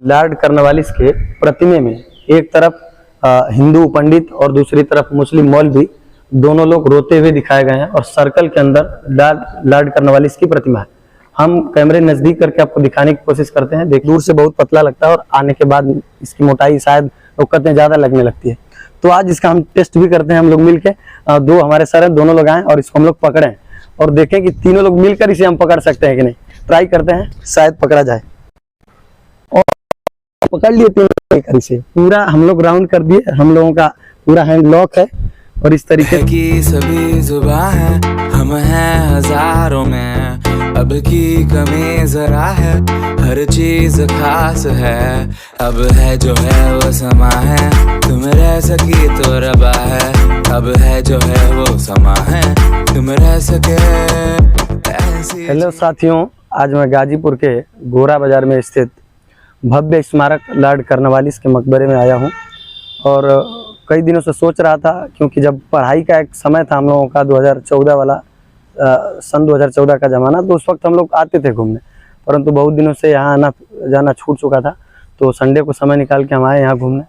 Lord Cornwallis के प्रतिमे में एक तरफ हिंदू पंडित और दूसरी तरफ मुस्लिम मौलवी दोनों लोग रोते हुए दिखाए गए हैं और सर्कल के अंदर लॉर्ड कर्नवालिस की प्रतिमा है। हम कैमरे नजदीक करके आपको दिखाने की कोशिश करते हैं। देख, दूर से बहुत पतला लगता है और आने के बाद इसकी मोटाई शायद लोग कहते हैं ज्यादा लगने लगती है। तो आज इसका हम टेस्ट भी करते हैं हम लोग मिलके। दो हमारे सर हैं, दोनों लोग आए और इसको हम लोग पकड़े और देखें कि तीनों लोग मिलकर इसे हम पकड़ सकते हैं कि नहीं। ट्राई करते हैं, शायद पकड़ा जाए। और पकड़ लिए तीनों मिलकर इसे। पूरा हम लोग राउंड कर दिए, हम लोगों का पूरा हैंड लॉक है और इस तरीके की सभी जुबां है, हम हैं हजारों में, अब की कमी जरा है, हर चीज खास है, अब है जो है वो समा है, तुम रह सकी तो रबा है, अब है जो है वो समा है, तुम रह सके ऐसी। हेलो साथियों, आज मैं गाजीपुर के गोरा बाजार में स्थित भव्य स्मारक लॉर्ड कर्नवालिस के मकबरे में आया हूं और कई दिनों से सोच रहा था, क्योंकि जब पढ़ाई का एक समय था हम लोगों का 2014 वाला सन 2014 का ज़माना, तो उस वक्त हम लोग आते थे घूमने, परंतु बहुत दिनों से यहाँ आना जाना छूट चुका था। तो संडे को समय निकाल के हम आए यहाँ घूमने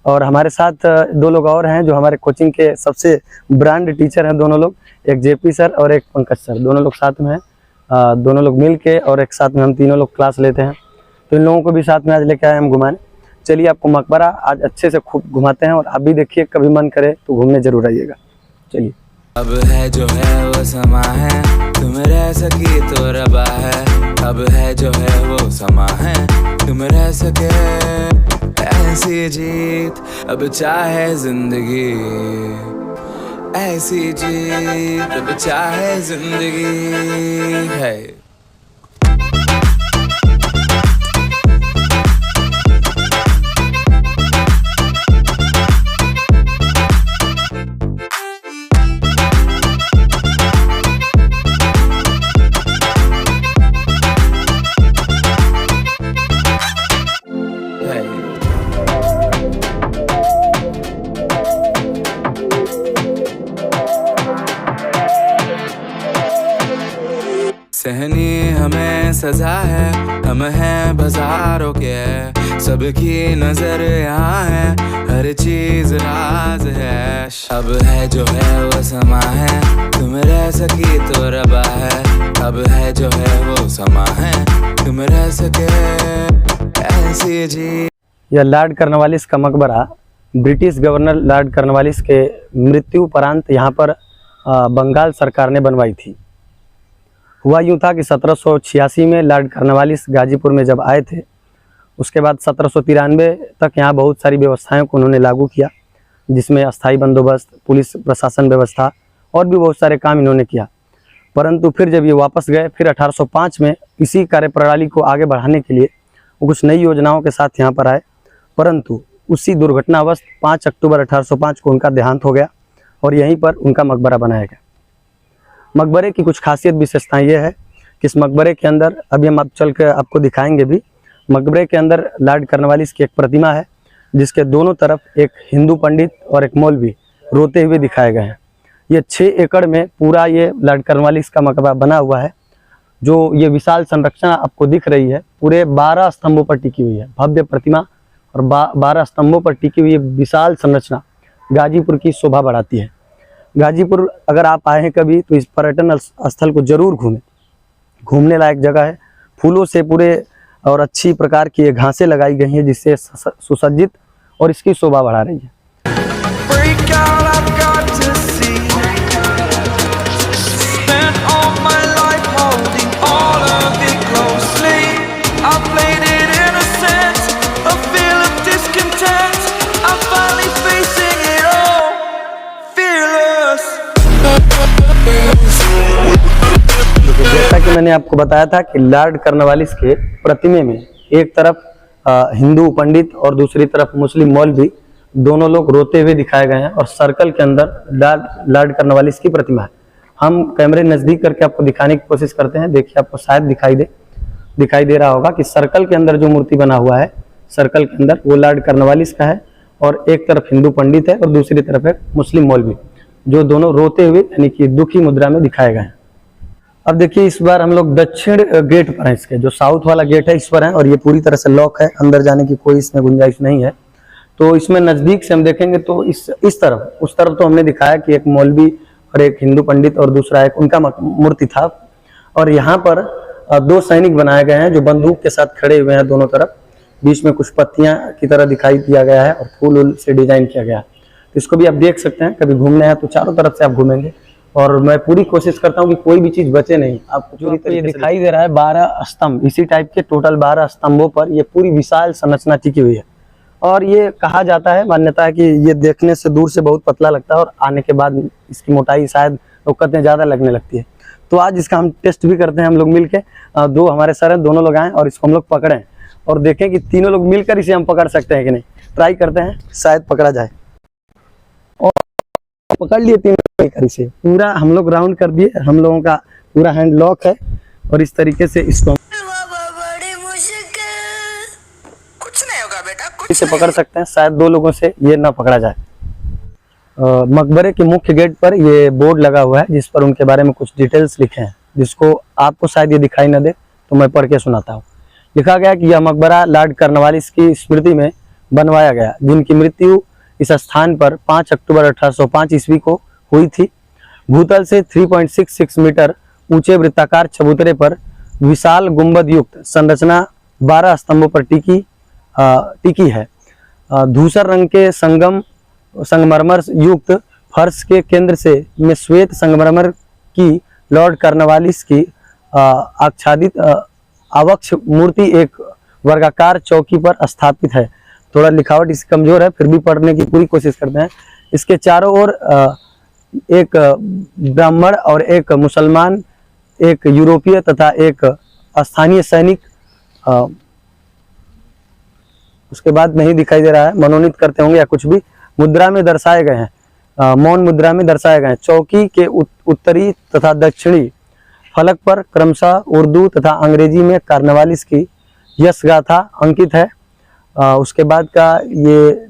और हमारे साथ दो लोग और हैं जो हमारे कोचिंग के सबसे ब्रांड टीचर हैं। दोनों लोग, एक जेपी सर और एक पंकज सर, दोनों लोग साथ में हैं। दोनों लोग मिल के और एक साथ में हम तीनों लोग क्लास लेते हैं। तो इन लोगों को भी साथ में आज लेके आए हम घुमाने। चलिए आपको मकबरा आज अच्छे से खूब घुमाते हैं और आप भी देखिए, कभी मन करे तो घूमने जरूर आइएगा। चलिए। अब है जो है वो समा है, तुम रह सकी तो रबा है, अब है जो है वो समा है, तुम रह सके ऐसी जीत, अब चाहे जिंदगी ऐसी जीत, अब चाहे जिंदगी है। सहनी हमें सजा है, हम हैं बाजारों के, सबकी नजर यहाँ है, हर चीज राज है, अब है जो है वो समा है, तुम रह सकी तो रबा है, अब है जो है वो समा है, तुम रह सके ऐसी जी। यह लॉर्ड कर्नवालिस का मकबरा ब्रिटिश गवर्नर लॉर्ड कर्नवालिस के मृत्यु उपरांत यहाँ पर बंगाल सरकार ने बनवाई थी। हुआ यूँ था कि 1786 में लॉर्ड कर्नवालिस गाजीपुर में जब आए थे, उसके बाद 1793 तक यहाँ बहुत सारी व्यवस्थाओं को उन्होंने लागू किया, जिसमें अस्थाई बंदोबस्त, पुलिस प्रशासन व्यवस्था और भी बहुत सारे काम इन्होंने किया। परंतु फिर जब ये वापस गए, फिर 1805 में इसी कार्यप्रणाली को आगे बढ़ाने के लिए वो कुछ नई योजनाओं के साथ यहाँ पर आए, परंतु उसी दुर्घटनावश 5 अक्टूबर 1805 को उनका देहांत हो गया और यहीं पर उनका मकबरा बनाया गया। मकबरे की कुछ खासियत विशेषताएं ये है कि इस मकबरे के अंदर, अभी हम चल के आपको दिखाएंगे भी, मकबरे के अंदर लॉर्ड कर्नवालिस की एक प्रतिमा है जिसके दोनों तरफ एक हिंदू पंडित और एक मौलवी रोते हुए दिखाए गए हैं। ये 6 एकड़ में पूरा ये लॉर्ड कर्नवालिस का मकबरा बना हुआ है। जो ये विशाल संरचना आपको दिख रही है, पूरे 12 स्तंभों पर टिकी हुई है। भव्य प्रतिमा और 12 स्तंभों पर टिकी हुई विशाल संरचना गाजीपुर की शोभा बढ़ाती है। गाजीपुर अगर आप आए हैं कभी तो इस पर्यटन स्थल को जरूर घूमें। घूमने लायक जगह है। फूलों से पूरे और अच्छी प्रकार की घासें लगाई गई हैं जिससे सुसज्जित और इसकी शोभा बढ़ा रही है। जैसा कि मैंने आपको बताया था कि लॉर्ड कर्नवालिस के प्रतिमे में एक तरफ हिंदू पंडित और दूसरी तरफ मुस्लिम मौलवी दोनों लोग रोते हुए दिखाए गए हैं और सर्कल के अंदर लॉर्ड कर्नवालिस की प्रतिमा है। हम कैमरे नजदीक करके आपको दिखाने की कोशिश करते हैं। देखिए, आपको शायद दिखाई दे रहा होगा कि सर्कल के अंदर जो मूर्ति बना हुआ है, सर्कल के अंदर, वो लॉर्ड कर्नवालिस का है और एक तरफ हिंदू पंडित है और दूसरी तरफ एक मुस्लिम मौलवी, जो दोनों रोते हुए यानी कि दुखी मुद्रा में दिखाए गए हैं। अब देखिए इस बार हम लोग दक्षिण गेट पर हैं, इसके जो साउथ वाला गेट है इस पर है, और ये पूरी तरह से लॉक है, अंदर जाने की कोई इसमें गुंजाइश नहीं है। तो इसमें नजदीक से हम देखेंगे तो इस तरफ, उस तरफ तो हमने दिखाया कि एक मौलवी और एक हिंदू पंडित और दूसरा एक उनका मूर्ति था, और यहाँ पर दो सैनिक बनाए गए हैं जो बंदूक के साथ खड़े हुए हैं दोनों तरफ, बीच में कुछ पत्तियां की तरह दिखाई दिया गया है और फूल से डिजाइन किया गया है। तो इसको भी आप देख सकते हैं, कभी घूमने हैं तो चारों तरफ से आप घूमेंगे, और मैं पूरी कोशिश करता हूं कि कोई भी चीज बचे नहीं। आपको पूरी तरीके से दिखाई दे रहा है 12 स्तंभ, इसी टाइप के टोटल 12 स्तंभों पर ये पूरी विशाल संरचना टिकी हुई है। और ये कहा जाता है, मान्यता है कि ये देखने से दूर से बहुत पतला लगता है और आने के बाद इसकी मोटाई शायद लोग कहते हैं ज्यादा लगने लगती है। तो आज इसका हम टेस्ट भी करते हैं, हम लोग मिलके, दो हमारे सर हैं, दोनों लोग आए और इसको हम लोग पकड़े और देखें कि तीनों लोग मिलकर इसे हम पकड़ सकते हैं कि नहीं। ट्राई करते हैं, शायद पकड़ा जाए। और पकड़ लिए तीनों मिलकर इसे, पूरा हम लोग राउंड कर दिए, हम लोगों का पूरा हैंड लॉक है और इस तरीके से इसको कुछ नहीं होगा बेटा, कुछ इसे पकड़ सकते हैं। शायद दो लोगों से ये ना पकड़ा जाए। मकबरे के मुख्य गेट पर ये बोर्ड लगा हुआ है जिस पर उनके बारे में कुछ डिटेल्स लिखे हैं, जिसको आपको शायद ये दिखाई न दे तो मैं पढ़ के सुनाता हूँ। लिखा गया कि यह मकबरा लॉर्ड कॉर्नवालिस की स्मृति में बनवाया गया, जिनकी मृत्यु इस स्थान पर 5 अक्टूबर 1805 ईस्वी को हुई थी। भूतल से 3.66 मीटर ऊंचे वृत्ताकार चबूतरे पर विशाल गुंबद युक्त संरचना 12 स्तंभों पर टिकी है। धूसर रंग के संगमरमर युक्त फर्श के केंद्र से में श्वेत संगमरमर की लॉर्ड कॉर्नवालिस की आच्छादित आवक्ष मूर्ति एक वर्गाकार चौकी पर स्थापित है। थोड़ा लिखावट इसकी कमजोर है, फिर भी पढ़ने की पूरी कोशिश करते हैं। इसके चारों ओर एक ब्राह्मण और एक मुसलमान, एक यूरोपीय तथा एक स्थानीय सैनिक, उसके बाद नहीं दिखाई दे रहा है, मनोनीत करते होंगे या कुछ भी, मुद्रा में दर्शाए गए हैं, मौन मुद्रा में दर्शाए गए हैं। चौकी के उत्तरी तथा दक्षिणी फलक पर क्रमशः उर्दू तथा अंग्रेजी में कॉर्नवालिस की यश गाथा अंकित है। उसके बाद का ये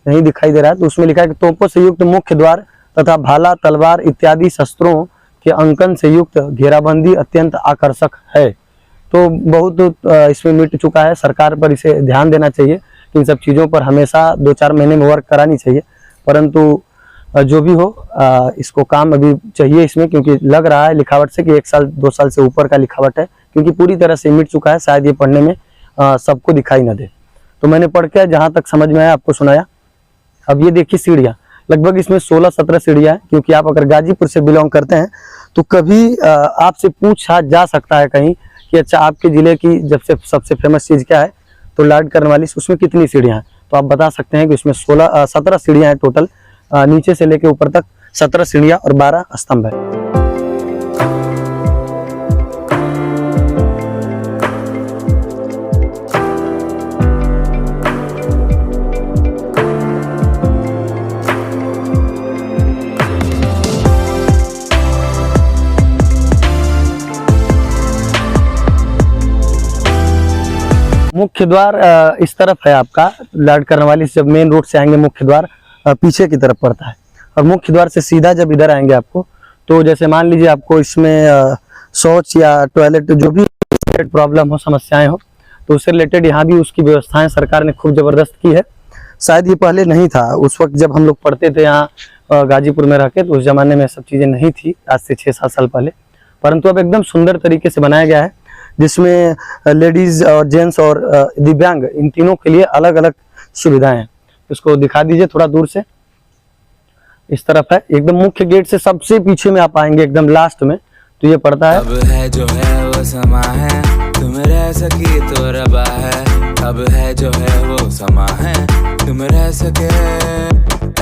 नहीं दिखाई दे रहा है, तो उसमें लिखा है कि तोपों से युक्त मुख्य द्वार तथा भाला, तलवार इत्यादि शस्त्रों के अंकन से युक्त घेराबंदी अत्यंत आकर्षक है। तो बहुत इसमें मिट चुका है, सरकार पर इसे ध्यान देना चाहिए। इन सब चीज़ों पर हमेशा 2-4 महीने में वर्क करानी चाहिए, परंतु जो भी हो इसको काम अभी चाहिए इसमें, क्योंकि लग रहा है लिखावट से कि 1 साल 2 साल से ऊपर का लिखावट है, क्योंकि पूरी तरह से मिट चुका है। शायद ये पढ़ने में सबको दिखाई न दे, तो मैंने पढ़ के जहाँ तक समझ में आया आपको सुनाया। अब ये देखिए सीढ़ियाँ, लगभग इसमें 16-17 सीढ़ियाँ हैं, क्योंकि आप अगर गाजीपुर से बिलोंग करते हैं तो कभी आपसे पूछा जा सकता है कहीं कि अच्छा आपके ज़िले की जब से सबसे फेमस चीज़ क्या है, तो लॉर्ड कॉर्नवालिस, उसमें कितनी सीढ़ियाँ हैं, तो आप बता सकते हैं कि उसमें 17 सीढ़ियाँ हैं टोटल, नीचे से लेके ऊपर तक 17 सीढ़ियाँ और 12 स्तंभ है। मुख्य द्वार इस तरफ है आपका, लॉर्ड कॉर्नवालिस जब मेन रोड से आएंगे मुख्य द्वार पीछे की तरफ पड़ता है, और मुख्य द्वार से सीधा जब इधर आएंगे आपको, तो जैसे मान लीजिए आपको इसमें शौच या टॉयलेट जो भी प्रॉब्लम हो, समस्याएं हो, तो उससे रिलेटेड यहाँ भी उसकी व्यवस्थाएं सरकार ने खूब जबरदस्त की है। शायद ये पहले नहीं था, उस वक्त जब हम लोग पढ़ते थे यहाँ गाजीपुर में रह के, तो उस जमाने में सब चीज़ें नहीं थी, आज से 6-7 साल पहले, परंतु अब एकदम सुंदर तरीके से बनाया गया है, जिसमें लेडीज और जेंट्स और दिव्यांग इन तीनों के लिए अलग अलग सुविधाएं हैं। इसको दिखा दीजिए थोड़ा दूर से, इस तरफ है, एकदम मुख्य गेट से सबसे पीछे में आप आएंगे एकदम लास्ट में, तो ये पड़ता है अब है जो है वो समा है, तुम रह सकी तो रबा है। अब है जो है वो समा है, तुम रह सके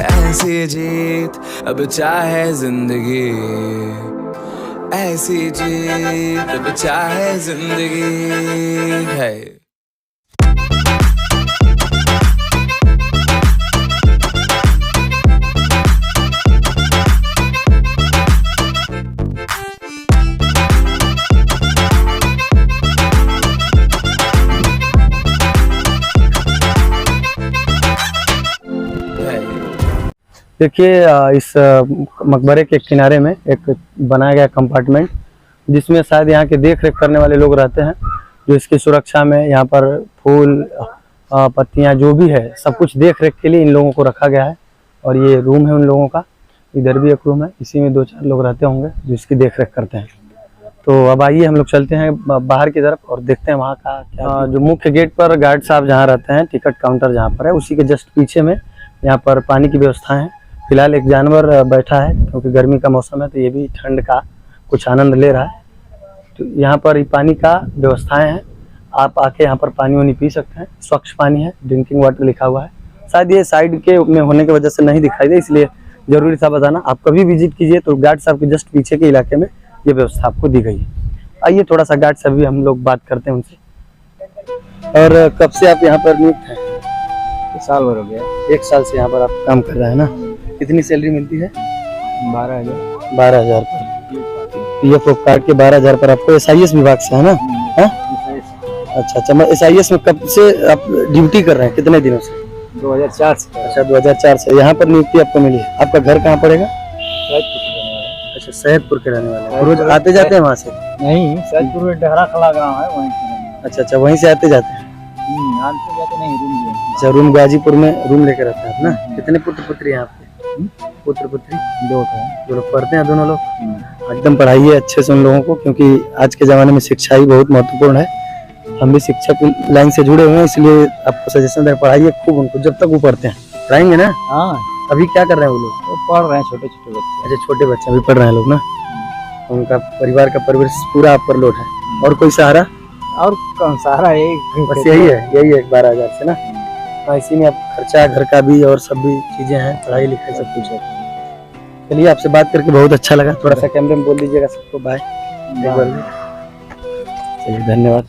ऐसी जीत, अब चाहे जिंदगी ऐसी जीत, अब चाहे जिंदगी है। देखिए इस मकबरे के किनारे में एक बनाया गया कंपार्टमेंट, जिसमें शायद यहाँ के देख रेख करने वाले लोग रहते हैं, जो इसकी सुरक्षा में यहाँ पर फूल पत्तियाँ जो भी है सब कुछ देख रेख के लिए इन लोगों को रखा गया है। और ये रूम है उन लोगों का, इधर भी एक रूम है, इसी में 2-4 लोग रहते होंगे जो इसकी देख रेख करते हैं। तो अब आइए हम लोग चलते हैं बाहर की तरफ और देखते हैं वहाँ का क्या। जो मुख्य गेट पर गार्ड साहब जहाँ रहते हैं, टिकट काउंटर जहाँ पर है, उसी के जस्ट पीछे में यहाँ पर पानी की व्यवस्था है। फिलहाल एक जानवर बैठा है, क्योंकि गर्मी का मौसम है तो ये भी ठंड का कुछ आनंद ले रहा है। तो यहाँ पर पानी का व्यवस्थाएं हैं, आप आके यहाँ पर पानी वानी पी सकते हैं। स्वच्छ पानी है, ड्रिंकिंग वाटर लिखा हुआ है। शायद ये साइड के में होने की वजह से नहीं दिखाई दे, इसलिए जरूरी था बताना। आप कभी विजिट कीजिए तो गार्ड साहब के जस्ट पीछे के इलाके में ये व्यवस्था आपको दी गई है। आइए थोड़ा सा गार्ड साहब भी हम लोग बात करते हैं उनसे। और कब से आप यहाँ पर नियुक्त हैं? 1 साल भर हो गया। 1 साल से यहाँ पर आप काम कर रहे हैं ना। कितनी सैलरी मिलती है? 12,000। 12,000 पर। PF कार्ड के 12,000 पर आपको SIS विभाग से है ना? हाँ? अच्छा, मैं SIS में कब से आप ड्यूटी कर रहे हैं, कितने दिनों से? 2004 से। अच्छा, 2004 से यहाँ पर नियुक्ति आपको मिली है। आपका घर कहाँ पड़ेगा? अच्छा, सैयदपुर के रहने वाले हैं। रोज आते जाते हैं वहाँ से? नहीं, सैदपुर में डहरा खला गाँव है, वहीं से। अच्छा, वहीं से आते जाते हैं। आते जाते नहीं, रूम लिया। अच्छा, रूम गाजीपुर में रूम लेकर रहते हैं आप ना। कितने पुत्र पुत्री हैं आपके? पुत्र पुत्री 2 थे। दोनों पढ़ते हैं दोनों लोग? एकदम पढ़ाइए अच्छे से उन लोगों को, क्योंकि आज के ज़माने में शिक्षा ही बहुत महत्वपूर्ण है। हम भी शिक्षा की लाइन से जुड़े हुए हैं, इसलिए आपको सजेशन दे, पढ़ाइए खूब उनको, जब तक वो पढ़ते हैं। पढ़ाएंगे ना? हाँ, अभी क्या कर रहे हैं वो लोग? वो पढ़ रहे हैं, छोटे-छोटे बच्चे। अच्छा, छोटे बच्चे भी पढ़ रहे हैं लोग ना। उनका परिवार का परवरिश पूरा आप पर लोड है। और कोई सहारा? और कौन सहारा है? बस यही है 12,000 से ना। हाँ, इसी में आप खर्चा घर का भी और सब भी चीजें हैं, पढ़ाई लिखाई सब कुछ है। चलिए, आपसे बात करके बहुत अच्छा लगा। थोड़ा सा कैमरे में बोल दीजिएगा सबको बाय। चलिए, धन्यवाद।